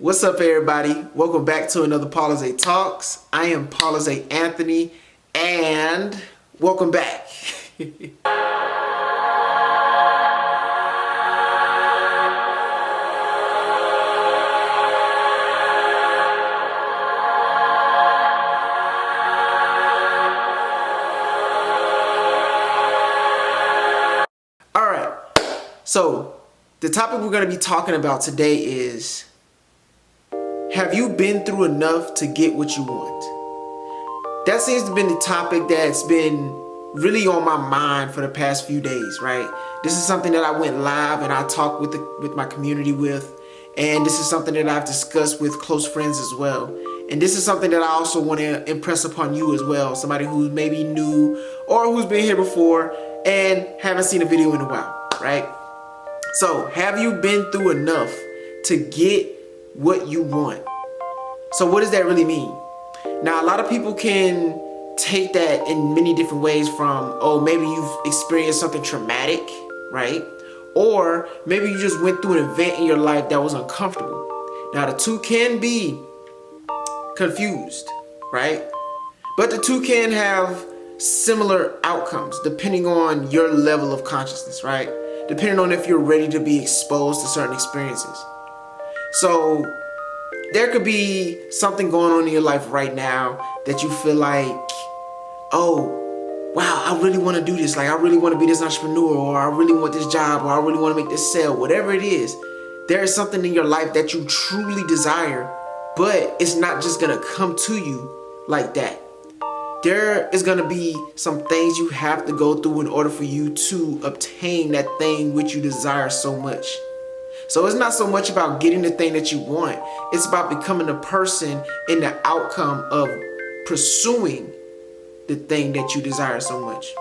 What's up, everybody? Welcome back to another Paul's Talks. I am Paul's Anthony, and welcome back. All right, so the topic we're going to be talking about today is, have you been through enough to get what you want? That seems to have been the topic that's been really on my mind for the past few days, right? This is something that I went live and I talked with my community with, and this is something that I've discussed with close friends as well. And this is something that I also want to impress upon you as well, somebody who maybe new or who's been here before and haven't seen a video in a while, right? So, have you been through enough to get what you want? So what does that really mean? Now, a lot of people can take that in many different ways, from, oh, maybe you've experienced something traumatic, right? Or maybe you just went through an event in your life that was uncomfortable. Now, the two can be confused, right? But the two can have similar outcomes depending on your level of consciousness, right? Depending on if you're ready to be exposed to certain experiences. So there could be something going on in your life right now that you feel like, oh, wow, I really want to do this. Like, I really want to be this entrepreneur, or I really want this job, or I really want to make this sale. Whatever it is, there is something in your life that you truly desire, but it's not just going to come to you like that. There is going to be some things you have to go through in order for you to obtain that thing which you desire so much. So it's not so much about getting the thing that you want. It's about becoming a person in the outcome of pursuing the thing that you desire so much.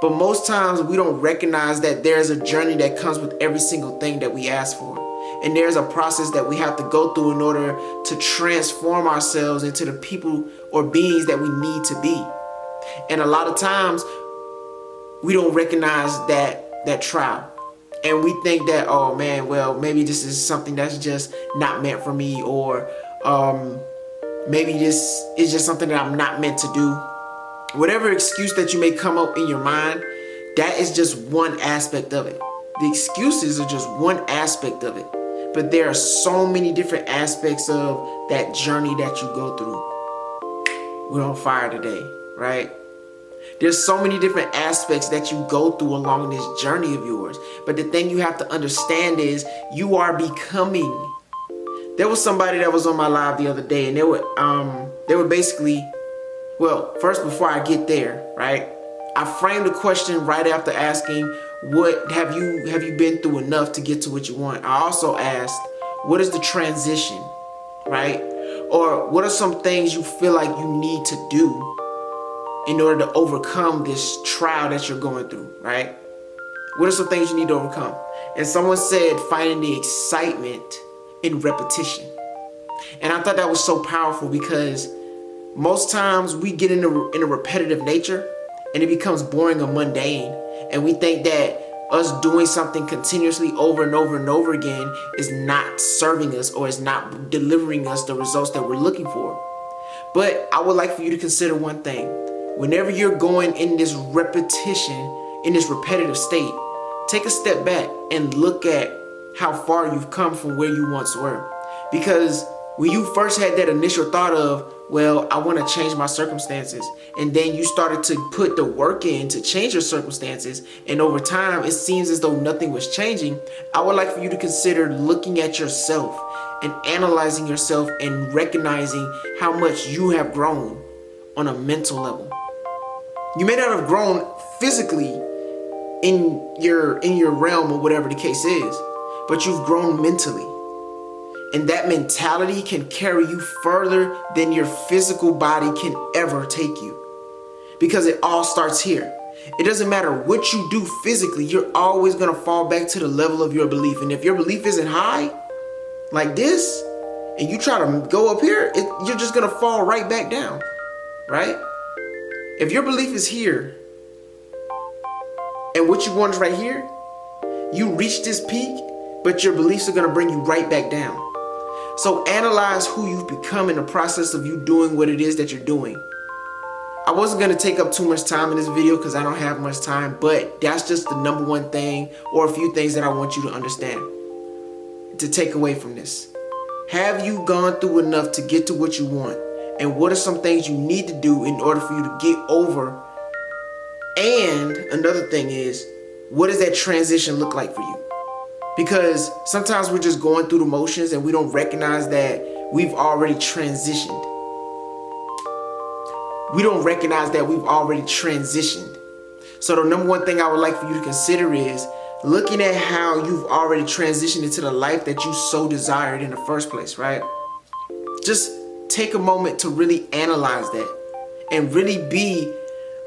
But most times we don't recognize that there's a journey that comes with every single thing that we ask for. And there's a process that we have to go through in order to transform ourselves into the people or beings that we need to be. And a lot of times we don't recognize that trial. And we think that, oh man, well, maybe this is something that's just not meant for me, or maybe this is just something that I'm not meant to do. Whatever excuse that you may come up in your mind, that is just one aspect of it. The excuses are just one aspect of it. But there are so many different aspects of that journey that you go through. We're on fire today, right? There's so many different aspects that you go through along this journey of yours. But the thing you have to understand is you are becoming. There was somebody that was on my live the other day, and they were basically, well, first, before I get there, right? I framed the question right after asking, what have you been through enough to get to what you want? I also asked, what is the transition, right? Or what are some things you feel like you need to do in order to overcome this trial that you're going through, right? What are some things you need to overcome? And someone said, finding the excitement in repetition. And I thought that was so powerful, because most times we get in a repetitive nature and it becomes boring or mundane. And we think that us doing something continuously over and over and over again is not serving us, or is not delivering us the results that we're looking for. But I would like for you to consider one thing. Whenever you're going in this repetition, in this repetitive state, take a step back and look at how far you've come from where you once were. Because when you first had that initial thought of, well, I want to change my circumstances, and then you started to put the work in to change your circumstances, and over time it seems as though nothing was changing, I would like for you to consider looking at yourself and analyzing yourself and recognizing how much you have grown on a mental level. You may not have grown physically in your realm or whatever the case is, but you've grown mentally. And that mentality can carry you further than your physical body can ever take you. Because it all starts here. It doesn't matter what you do physically, you're always going to fall back to the level of your belief. And if your belief isn't high, like this, and you try to go up here, you're just going to fall right back down, right? If your belief is here, and what you want is right here, you reach this peak, but your beliefs are going to bring you right back down. So analyze who you've become in the process of you doing what it is that you're doing. I wasn't going to take up too much time in this video because I don't have much time, but that's just the number one thing, or a few things that I want you to understand, to take away from this. Have you gone through enough to get to what you want? And what are some things you need to do in order for you to get over? And another thing is, what does that transition look like for you? Because sometimes we're just going through the motions and we don't recognize that we've already transitioned. We don't recognize that we've already transitioned. So the number one thing I would like for you to consider is looking at how you've already transitioned into the life that you so desired in the first place, right? Just take a moment to really analyze that and really be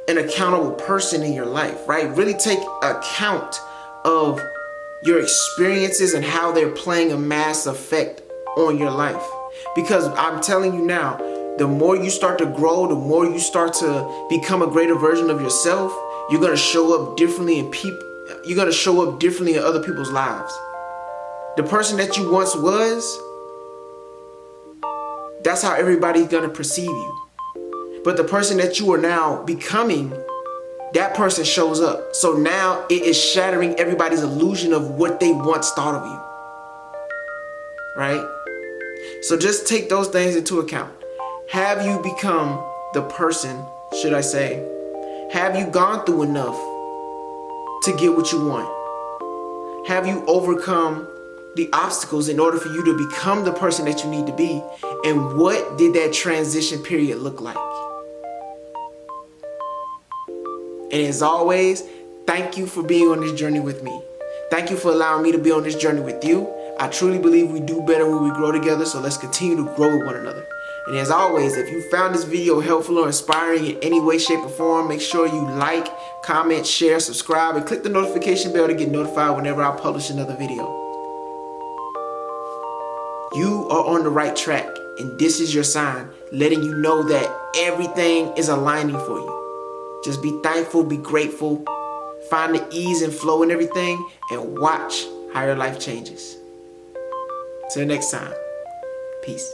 an accountable person in your life, right? Really take account of your experiences and how they're playing a mass effect on your life. Because I'm telling you now, the more you start to grow, the more you start to become a greater version of yourself, you're going to show up differently in people. You're going to show up differently in other people's lives. The person that you once was, that's how everybody's going to perceive you. But the person that you are now becoming, that person shows up. So now it is shattering everybody's illusion of what they once thought of you. Right? So just take those things into account. Have you become the person, should I say? Have you gone through enough to get what you want? Have you overcome the obstacles in order for you to become the person that you need to be? And what did that transition period look like? And as always, thank you for being on this journey with me. Thank you for allowing me to be on this journey with you. I truly believe we do better when we grow together, so let's continue to grow with one another. And as always, if you found this video helpful or inspiring in any way, shape, or form, make sure you like, comment, share, subscribe, and click the notification bell to get notified whenever I publish another video. You are on the right track, and this is your sign, letting you know that everything is aligning for you. Just be thankful, be grateful, find the ease and flow in everything, and watch how your life changes. Till next time, peace.